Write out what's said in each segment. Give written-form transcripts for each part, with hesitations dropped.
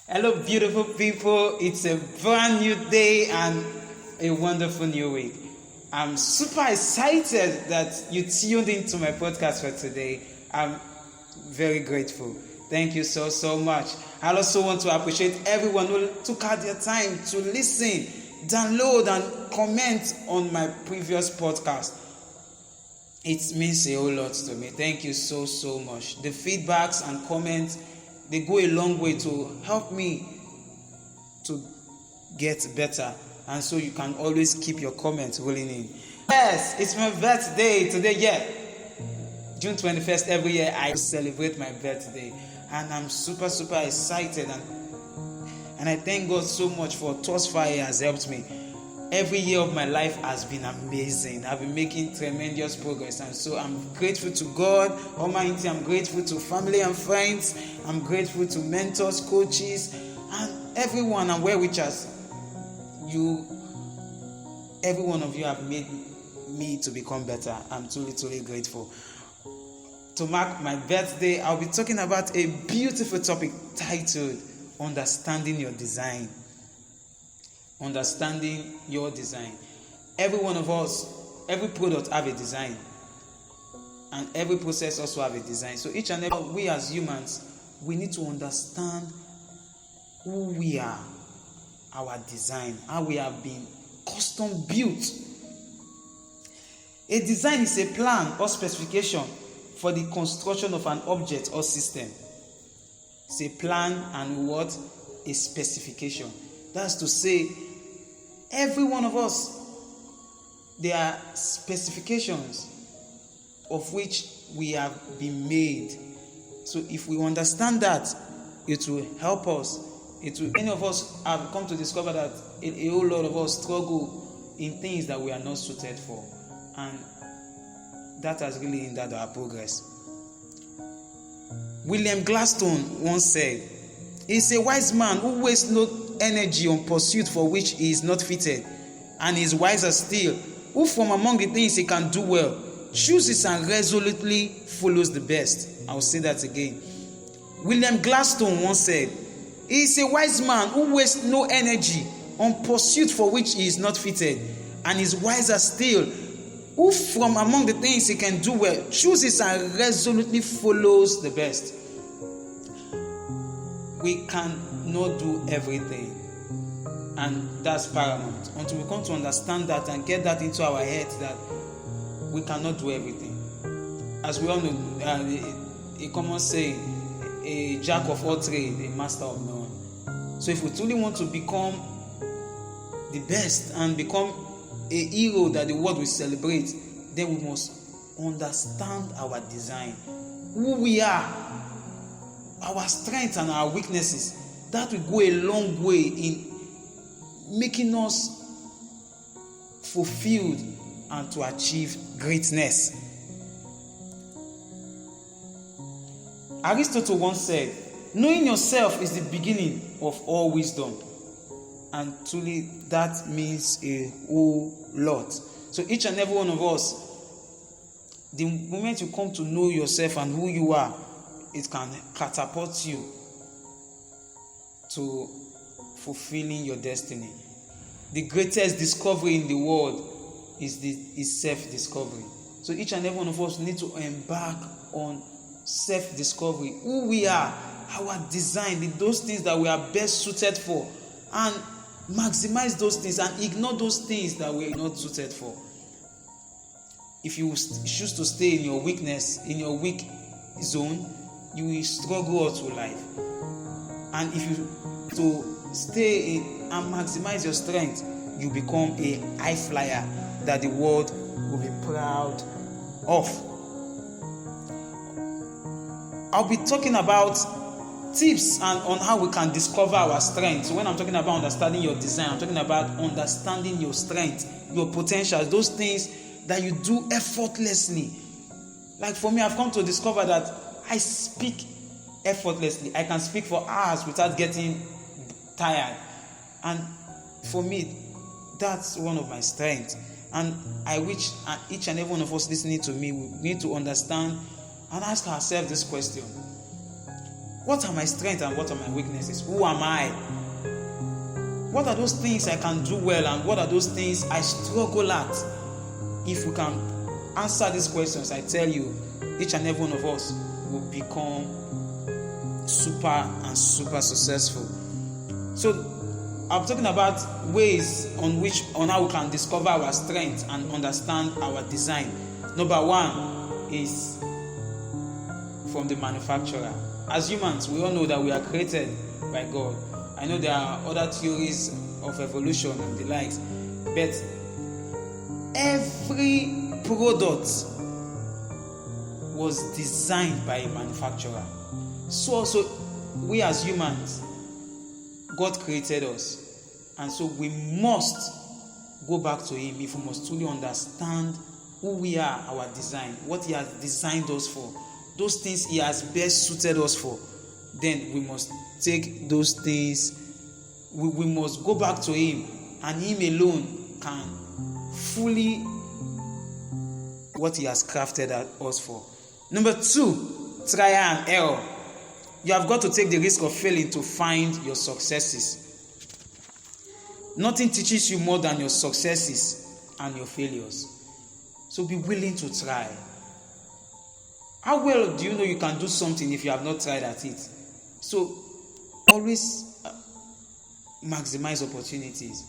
Hello, beautiful people. It's a brand new day and a wonderful new week. I'm super excited that you tuned into my podcast for today. I'm very grateful. Thank you so much. I also want to appreciate everyone who took out their time to listen, download, and comment on my previous podcast. It means a whole lot to me. Thank you so much. The feedbacks and comments, they go a long way to help me to get better, and so you can always keep your comments rolling in. Yes, it's my birthday today. June 21st, every year I celebrate my birthday, and I'm super excited, and I thank God so much for thus far He has helped me. Every year of my life has been amazing. I've been making tremendous progress, and so I'm grateful to God Almighty. I'm grateful to family and friends. I'm grateful to mentors, coaches, and everyone and well-wishers. Every one of you have made me to become better. I'm truly grateful. To mark my birthday, I'll be talking about a beautiful topic titled Understanding Your Design. Understanding your design. Every one of us, every product have a design, and every process also have a design. So each and every we as humans, we need to understand who we are, our design, how we have been custom built. A design is a plan or specification for the construction of an object or system. It's a plan and what? A specification. That's to say, every one of us, there are specifications of which we have been made. So if we understand that, it will help us. Many of us have come to discover that a whole lot of us struggle in things that we are not suited for, and that has really hindered our progress. William Gladstone once said, "He's a wise man who wastes no energy on pursuit for which he is not fitted, and is wiser still, who from among the things he can do well, chooses and resolutely follows the best." I'll say that again. William Gladstone once said, "He is a wise man who wastes no energy on pursuit for which he is not fitted, and is wiser still, who from among the things he can do well, chooses and resolutely follows the best." We cannot do everything, and that's paramount. Until we come to understand that and get that into our heads that we cannot do everything. As we all know, a common saying, a jack of all trades, a master of none. So if we truly want to become the best and become a hero that the world will celebrate, then we must understand our design, who we are, our strengths and our weaknesses. That will go a long way in making us fulfilled and to achieve greatness. Aristotle once said, "Knowing yourself is the beginning of all wisdom." And truly that means a whole lot. So each and every one of us, the moment you come to know yourself and who you are, it can catapult you to fulfilling your destiny. The greatest discovery in the world is self-discovery. So each and every one of us need to embark on self-discovery, who we are, our design, those things that we are best suited for, and maximize those things and ignore those things that we are not suited for. If you choose to stay in your weakness, in your weak zone, you will struggle all through life. And if you to stay in and maximize your strength, you become a high flyer that the world will be proud of. I'll be talking about tips and on how we can discover our strength. So when I'm talking about understanding your design, I'm talking about understanding your strength, your potentials, those things that you do effortlessly. Like for me, I've come to discover that I speak effortlessly. I can speak for hours without getting tired. And for me, that's one of my strengths. And I wish each and every one of us listening to me, we need to understand and ask ourselves this question: What are my strengths and what are my weaknesses? Who am I? What are those things I can do well and what are those things I struggle at? If we can answer these questions, I tell you, each and every one of us will become super and super successful. So I'm talking about ways on how we can discover our strength and understand our design. Number one is from the manufacturer. As humans, we all know that we are created by God. I know there are other theories of evolution and the likes, but every product was designed by a manufacturer. So also, we as humans, God created us, and so we must go back to Him if we must truly understand who we are, our design, what He has designed us for, those things He has best suited us for. Then we must take those things, we must go back to Him, and Him alone can fully what He has crafted us for. Number 2, trial and error. You have got to take the risk of failing to find your successes. Nothing teaches you more than your successes and your failures. So be willing to try. How well do you know you can do something if you have not tried at it? So always maximize opportunities.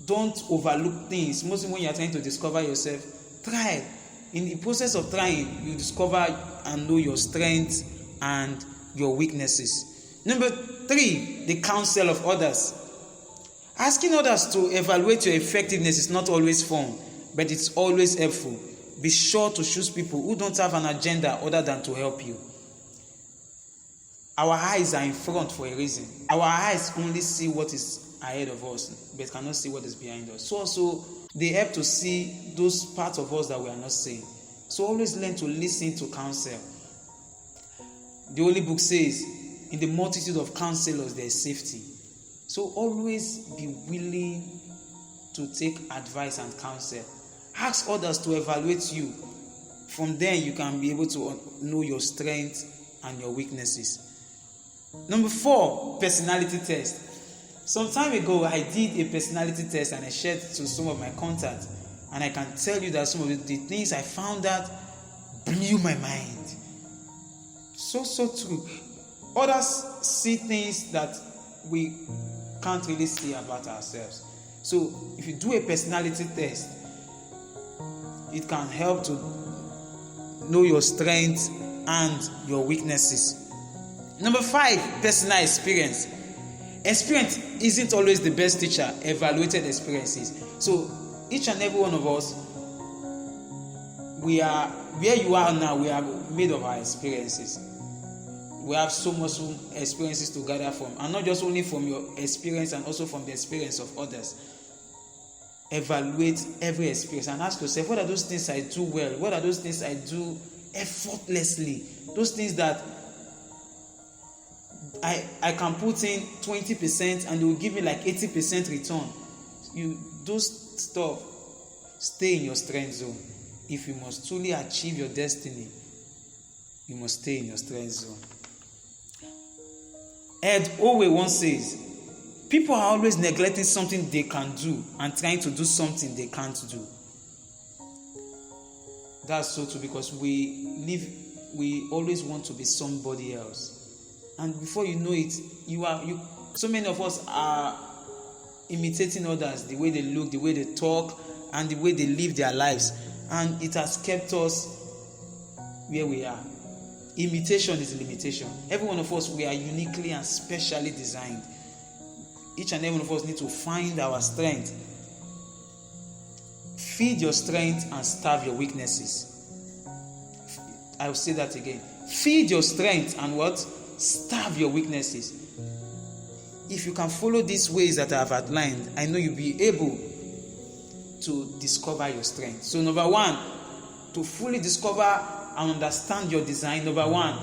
Don't overlook things. Mostly when you are trying to discover yourself, try. In the process of trying, you discover and know your strengths and your weaknesses. Number 3, the counsel of others. Asking others to evaluate your effectiveness is not always fun, but it's always helpful. Be sure to choose people who don't have an agenda other than to help you. Our eyes are in front for a reason. Our eyes only see what is ahead of us, but cannot see what is behind us. So also, they help to see those parts of us that we are not seeing. So always learn to listen to counsel. The Holy Book says, in the multitude of counselors there is safety. So always be willing to take advice and counsel. Ask others to evaluate you. From there, you can be able to know your strengths and your weaknesses. Number 4, personality test. Some time ago, I did a personality test and I shared to some of my contacts. And I can tell you that some of the things I found out blew my mind. So true. Others see things that we can't really see about ourselves. So if you do a personality test, it can help to know your strengths and your weaknesses. Number 5, personal experience. Experience isn't always the best teacher. Evaluated experiences. So each and every one of us, we are where you are now. We are made of our experiences. We have so much experiences to gather from, and not just only from your experience, and also from the experience of others. Evaluate every experience and ask yourself, what are those things I do well? What are those things I do effortlessly? Those things that I can put in 20% and they will give me like 80% return. Those stuff, stay in your strength zone. If you must truly achieve your destiny, you must stay in your strength zone. Ed Owe once says, people are always neglecting something they can do and trying to do something they can't do. That's so true, because we always want to be somebody else. And before you know it, so many of us are imitating others, the way they look, the way they talk, and the way they live their lives. And it has kept us where we are. Imitation is limitation. Every one of us, we are uniquely and specially designed. Each and every one of us need to find our strength. Feed your strength and starve your weaknesses. I will say that again. Feed your strength and what? Starve your weaknesses. If you can follow these ways that I have outlined, I know you'll be able to discover your strength. So number 1, to fully discover and understand your design. Number 1,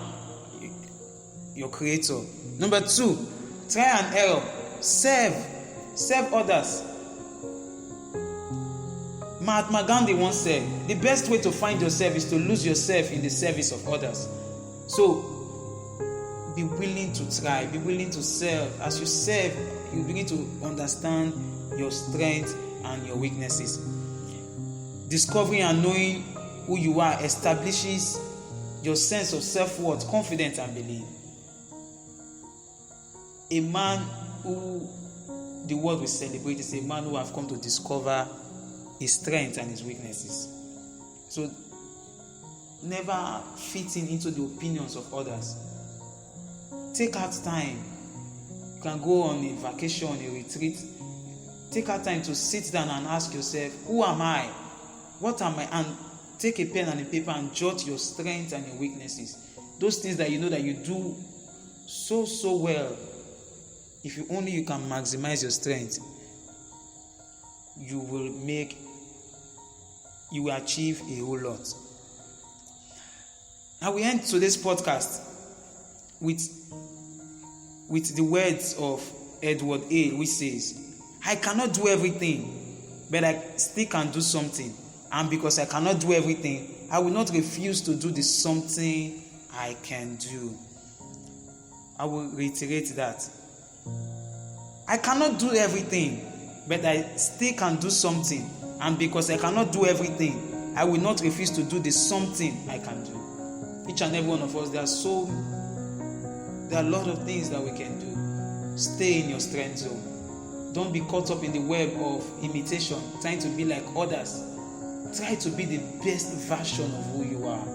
your creator. Number 2, try and error. Serve others. Mahatma Gandhi once said, the best way to find yourself is to lose yourself in the service of others. So be willing to try, be willing to serve. As you serve, you begin to understand your strengths and your weaknesses. Discovering and knowing who you are establishes your sense of self-worth, confidence, and belief. A man who the world will celebrate is a man who have come to discover his strengths and his weaknesses. So never fitting into the opinions of others. Take out time. You can go on a vacation, a retreat. Take out time to sit down and ask yourself, who am I? What am I? And take a pen and a paper and jot your strengths and your weaknesses. Those things that you know that you do so well. If you can maximize your strength, you will achieve a whole lot. Now we end today's podcast with the words of Edward A., which says, I cannot do everything, but I still can do something. And because I cannot do everything, I will not refuse to do the something I can do. I will reiterate that. I cannot do everything, but I still can do something. And because I cannot do everything, I will not refuse to do the something I can do. Each and every one of us, there are a lot of things that we can do. Stay in your strength zone. Don't be caught up in the web of imitation, trying to be like others. Try to be the best version of who you are.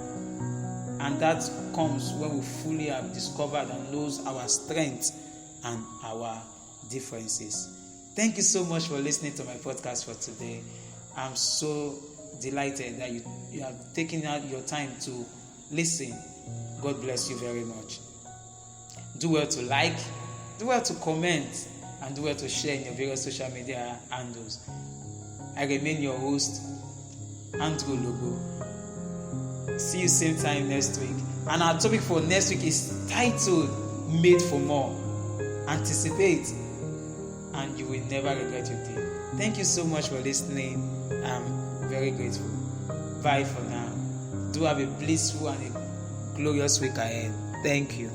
And that comes when we fully have discovered and knows our strengths and our differences. Thank you so much for listening to my podcast for today. I'm so delighted that you have taken out your time to listen. God bless you very much. Do well to like, do well to comment, and do well to share in your various social media handles. I remain your host, Andrew Logo. See you same time next week. And our topic for next week is titled Made for More. Anticipate, and you will never regret your day. Thank you so much for listening. I'm very grateful. Bye for now. Do have a blissful and a glorious week ahead. Thank you.